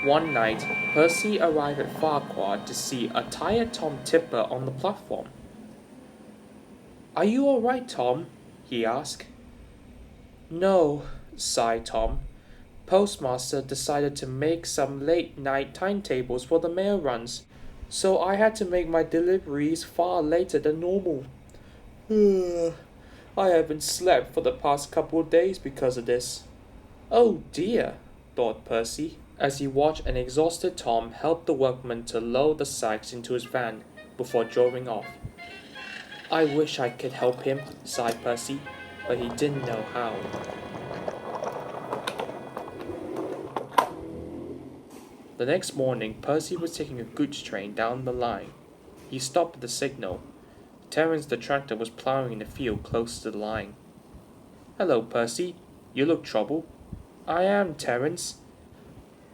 One night, Percy arrived at Farquhar to see a tired Tom Tipper on the platform. "Are you all right, Tom?" he asked. "No," sighed Tom. "Postmaster decided to make some late night timetables for the mail runs, so I had to make my deliveries far later than normal. I haven't slept for the past couple of days because of this." "Oh dear," thought Percy, as he watched an exhausted Tom help the workman to load the sacks into his van before driving off. "I wish I could help him," sighed Percy, but he didn't know how. The next morning, Percy was taking a goods train down the line. He stopped at the signal. Terence the tractor was plowing in the field close to the line. "Hello, Percy. You look troubled." "I am, Terence.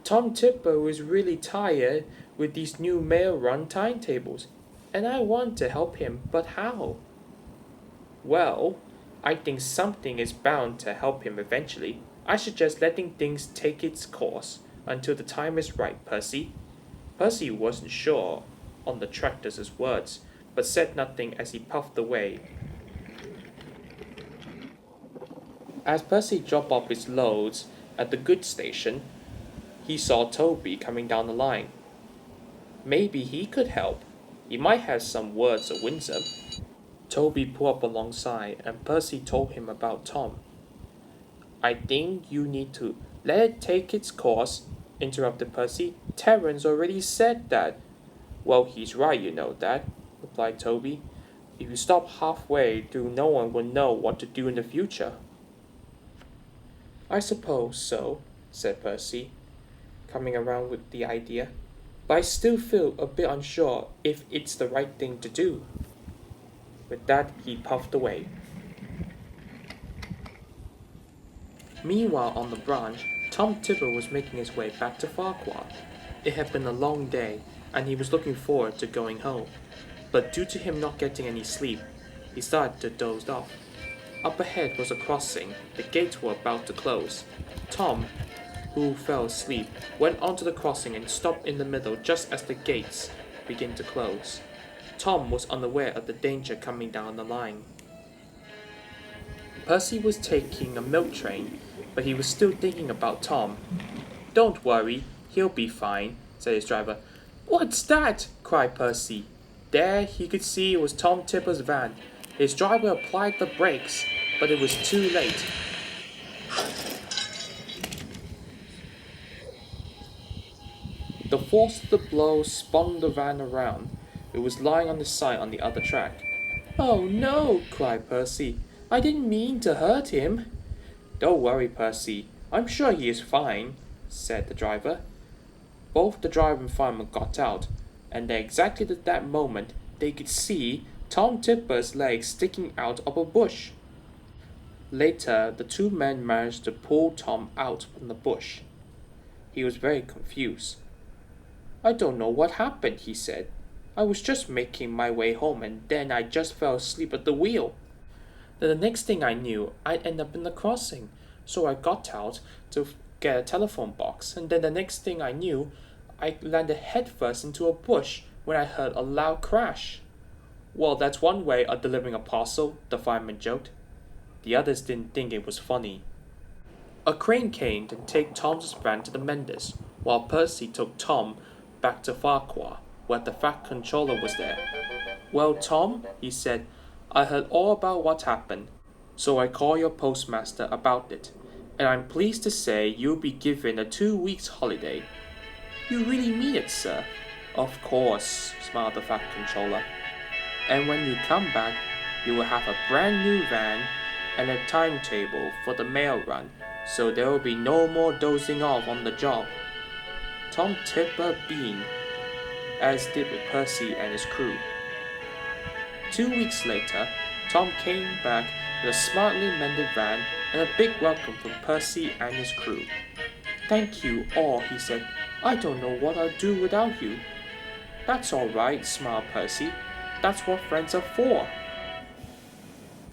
Tom Tipper was really tired with these new mail run timetables, and I want to help him, but how?" "Well, I think something is bound to help him eventually. I suggest letting things take its course until the time is right, Percy." Percy wasn't sure on the tractor's words, but said nothing as he puffed away. As Percy dropped off his loads at the goods station, he saw Toby coming down the line. Maybe he could help. He might have some words of wisdom. Toby pulled up alongside, and Percy told him about Tom. "I think you need to let it take its course," interrupted Percy. "Terence already said that." "Well, he's right, you know that," replied Toby. "If you stop halfway through, no one will know what to do in the future." "I suppose so," said Percy, coming around with the idea. "But I still feel a bit unsure if it's the right thing to do." With that, he puffed away. Meanwhile, on the branch, Tom Tipper was making his way back to Farquhar. It had been a long day, and he was looking forward to going home. But due to him not getting any sleep, he started to doze off. Up ahead was a crossing. The gates were about to close. Tom, who fell asleep, went onto the crossing and stopped in the middle just as the gates began to close. Tom was unaware of the danger coming down the line. Percy was taking a milk train, but he was still thinking about Tom. "Don't worry, he'll be fine," said his driver. "What's that?" cried Percy. There he could see it was Tom Tipper's van. His driver applied the brakes, but it was too late. The force of the blow spun the van around. It was lying on the side on the other track. "Oh no!" cried Percy. "I didn't mean to hurt him." "Don't worry, Percy. I'm sure he is fine," said the driver. Both the driver and fireman got out, and at exactly at that moment they could see Tom Tipper's legs sticking out of a bush. Later, the two men managed to pull Tom out from the bush. He was very confused. "I don't know what happened," he said. "I was just making my way home and then I just fell asleep at the wheel. Then the next thing I knew, I'd end up in the crossing. So I got out to get a telephone box, and then the next thing I knew, I landed headfirst into a bush when I heard a loud crash." "Well, that's one way of delivering a parcel," the fireman joked. The others didn't think it was funny. A crane came to take Tom's van to the menders, while Percy took Tom back to Farquhar, where the Fat Controller was there. "Well, Tom," he said, "I heard all about what happened, so I called your postmaster about it, and I'm pleased to say you'll be given a 2 weeks holiday." "You really mean it, sir?" "Of course," smiled the Fat Controller. "And when you come back, you will have a brand new van and a timetable for the mail run, so there will be no more dozing off on the job." Tom Tipper beamed, as did with Percy and his crew. 2 weeks later, Tom came back with a smartly mended van and a big welcome from Percy and his crew. "Thank you all," he said. "I don't know what I'd do without you." "That's all right," smiled Percy. "That's what friends are for."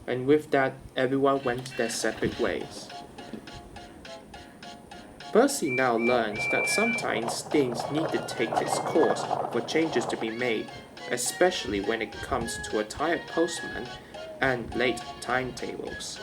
And with that, everyone went their separate ways. Percy now learns that sometimes things need to take its course for changes to be made, especially when it comes to a tired postman and late timetables.